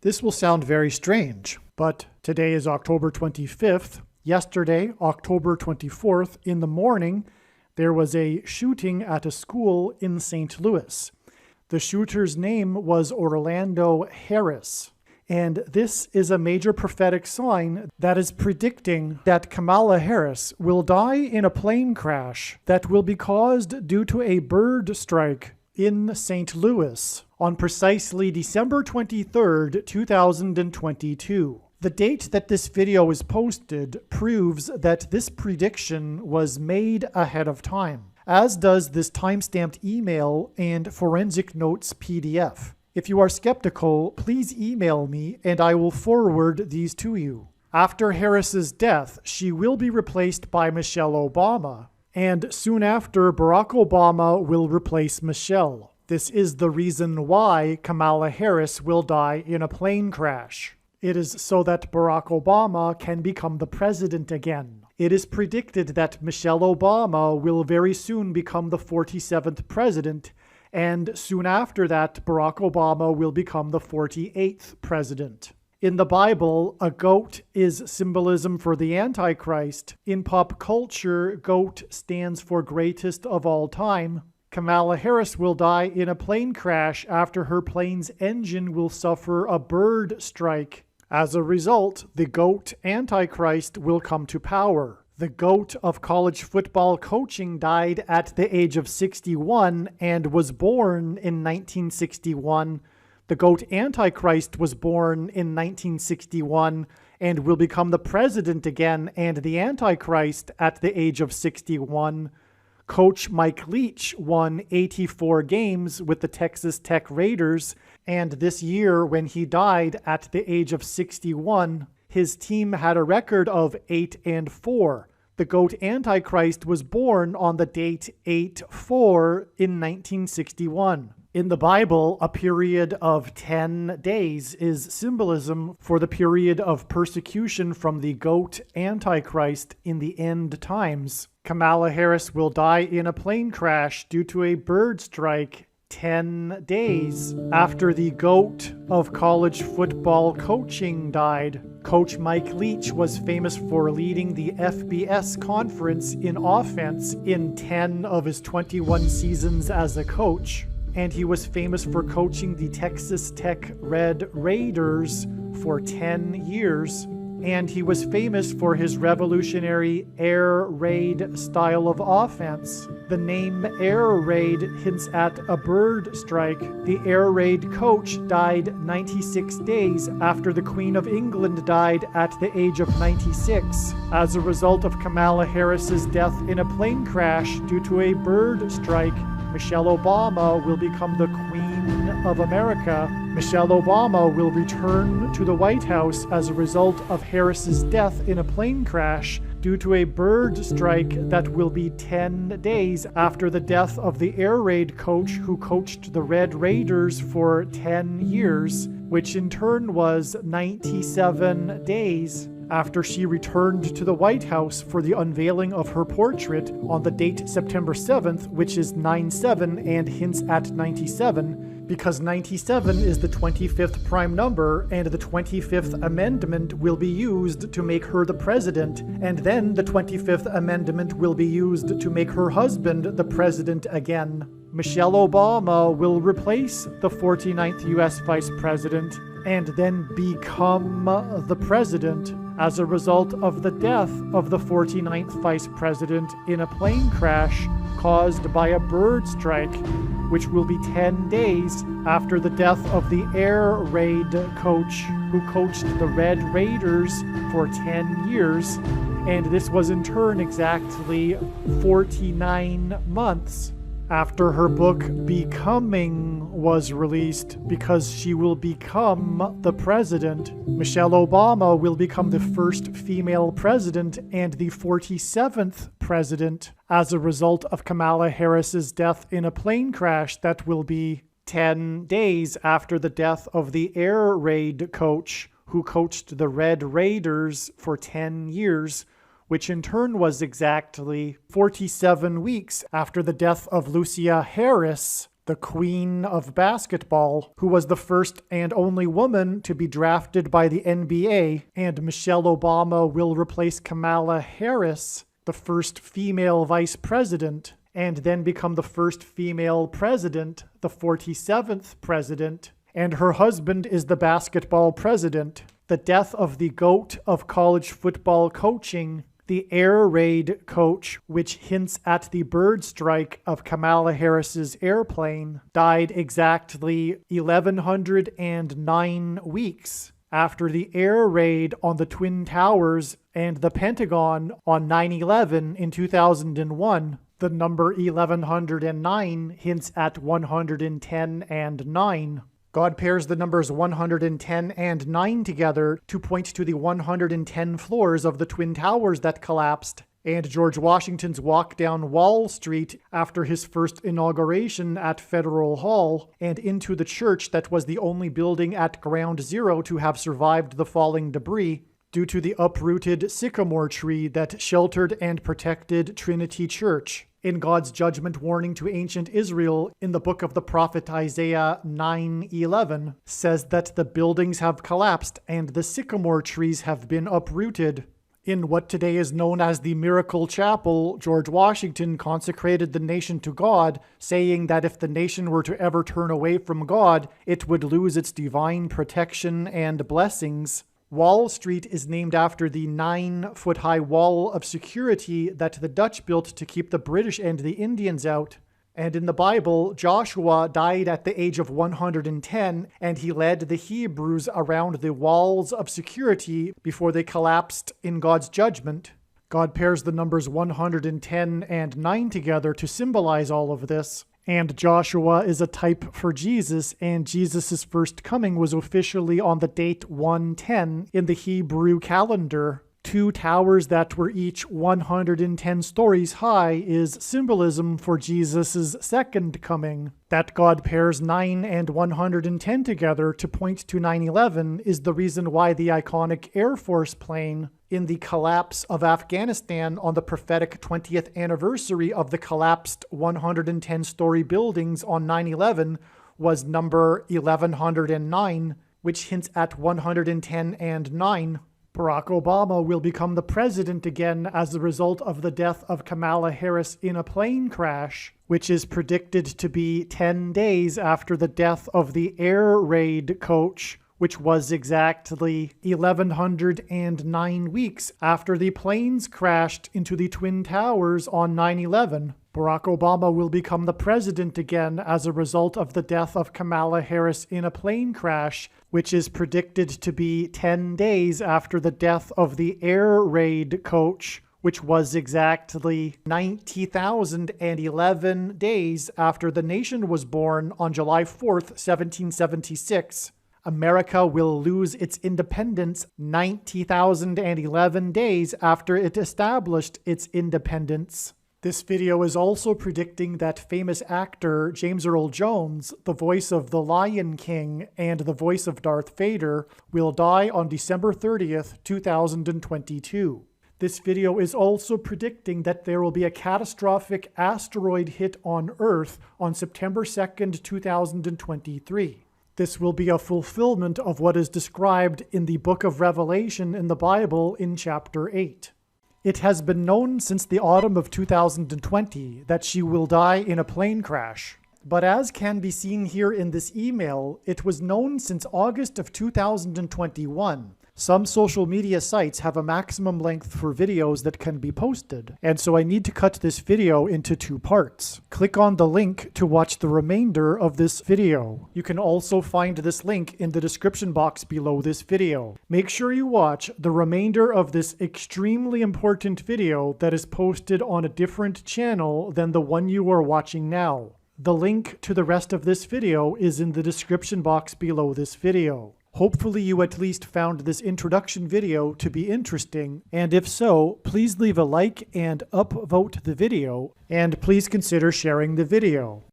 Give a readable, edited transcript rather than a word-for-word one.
This will sound very strange, but today is October 25th. Yesterday, October 24th, in the morning, there was a shooting at a school in St. Louis. The shooter's name was Orlando Harris. And this is a major prophetic sign that is predicting that Kamala Harris will die in a plane crash that will be caused due to a bird strike in St. Louis on precisely December 23rd, 2022. The date that this video is posted proves that this prediction was made ahead of time, as does this timestamped email and forensic notes PDF. If you are skeptical, please email me and I will forward these to you. After Harris's death, she will be replaced by Michelle Obama, and soon after, Barack Obama will replace Michelle. This is the reason why Kamala Harris will die in a plane crash. It is so that Barack Obama can become the president again. It is predicted that Michelle Obama will very soon become the 47th president, and soon after that, Barack Obama will become the 48th president. In the Bible, a goat is symbolism for the Antichrist. In pop culture, goat stands for greatest of all time. Kamala Harris will die in a plane crash after her plane's engine will suffer a bird strike. As a result, the goat Antichrist will come to power. The GOAT of college football coaching died at the age of 61 and was born in 1961. The GOAT Antichrist was born in 1961 and will become the president again and the Antichrist at the age of 61. Coach Mike Leach won 84 games with the Texas Tech Raiders, and this year when he died at the age of 61, his team had a record of 8-4. The GOAT Antichrist was born on the date 8/4 in 1961. In the Bible, a period of 10 days is symbolism for the period of persecution from the GOAT Antichrist in the end times. Kamala Harris will die in a plane crash due to a bird strike 10 days after the GOAT of college football coaching died. Coach Mike Leach was famous for leading the FBS conference in offense in 10 of his 21 seasons as a coach. And he was famous for coaching the Texas Tech Red Raiders for 10 years. And he was famous for his revolutionary air raid style of offense. The name air raid hints at a bird strike. The air raid coach died 96 days after the Queen of England died at the age of 96 as a result of Kamala Harris's death in a plane crash due to a bird strike. Michelle Obama will become the Queen of America. Michelle Obama will return to the White House as a result of Harris's death in a plane crash due to a bird strike that will be 10 days after the death of the air raid coach who coached the Red Raiders for 10 years, which in turn was 97 days after she returned to the White House for the unveiling of her portrait on the date September 7th, which is 9/7 and hints at 97, because 97 is the 25th prime number, and the 25th Amendment will be used to make her the president, and then the 25th Amendment will be used to make her husband the president again. Michelle Obama will replace the 49th U.S. Vice President and then become the president as a result of the death of the 49th Vice President in a plane crash caused by a bird strike, which will be 10 days after the death of the air raid coach who coached the Red Raiders for 10 years, and this was in turn exactly 49 months after her book Becoming was released, because she will become the president. Michelle Obama will become the first female president and the 47th president as a result of Kamala Harris's death in a plane crash that will be 10 days after the death of the air raid coach who coached the Red Raiders for 10 years, which in turn was exactly 47 weeks after the death of Lucia Harris, the queen of basketball, who was the first and only woman to be drafted by the NBA, and Michelle Obama will replace Kamala Harris, the first female vice president, and then become the first female president, the 47th president, and her husband is the basketball president. The death of the GOAT of college football coaching, the air raid coach, which hints at the bird strike of Kamala Harris's airplane, died exactly 1,109 weeks after the air raid on the Twin Towers and the Pentagon on 9/11 in 2001. The number 1,109 hints at 110 and 9. God pairs the numbers 110 and 9 together to point to the 110 floors of the Twin Towers that collapsed, and George Washington's walk down Wall Street after his first inauguration at Federal Hall, and into the church that was the only building at Ground Zero to have survived the falling debris, due to the uprooted sycamore tree that sheltered and protected Trinity Church. In God's judgment warning to ancient Israel in the book of the prophet Isaiah 9:11 says that the buildings have collapsed and the sycamore trees have been uprooted. In what today is known as the Miracle Chapel, George Washington consecrated the nation to God, saying that if the nation were to ever turn away from God, it would lose its divine protection and blessings. Wall Street is named after the 9-foot-high wall of security that the Dutch built to keep the British and the Indians out. And in the Bible, Joshua died at the age of 110, and he led the Hebrews around the walls of security before they collapsed in God's judgment. God pairs the numbers 110 and 9 together to symbolize all of this. And Joshua is a type for Jesus, and Jesus' first coming was officially on the date 110 in the Hebrew calendar. 2 towers that were each 110 stories high is symbolism for Jesus' second coming. That God pairs 9 and 110 together to point to 9/11 is the reason why the iconic Air Force plane in the collapse of Afghanistan on the prophetic 20th anniversary of the collapsed 110-story buildings on 9/11 was number 1109, which hints at 110 and 9. Barack Obama will become the president again as a result of the death of Kamala Harris in a plane crash, which is predicted to be 10 days after the death of the air raid coach, which was exactly 1,109 weeks after the planes crashed into the Twin Towers on 9/11. Barack Obama will become the president again as a result of the death of Kamala Harris in a plane crash, which is predicted to be 10 days after the death of the air raid coach, which was exactly 90,011 days after the nation was born on July 4th, 1776. America will lose its independence 90,011 days after it established its independence. This video is also predicting that famous actor James Earl Jones, the voice of the Lion King and the voice of Darth Vader, will die on December 30th, 2022. This video is also predicting that there will be a catastrophic asteroid hit on Earth on September 2nd, 2023. This will be a fulfillment of what is described in the book of Revelation in the Bible in chapter 8. It has been known since the autumn of 2020 that she will die in a plane crash. But as can be seen here in this email, it was known since August of 2021. Some social media sites have a maximum length for videos that can be posted, and so I need to cut this video into 2 parts. Click on the link to watch the remainder of this video. You can also find this link in the description box below this video. Make sure you watch the remainder of this extremely important video that is posted on a different channel than the one you are watching now. The link to the rest of this video is in the description box below this video. Hopefully you at least found this introduction video to be interesting, and if so, please leave a like and upvote the video, and please consider sharing the video.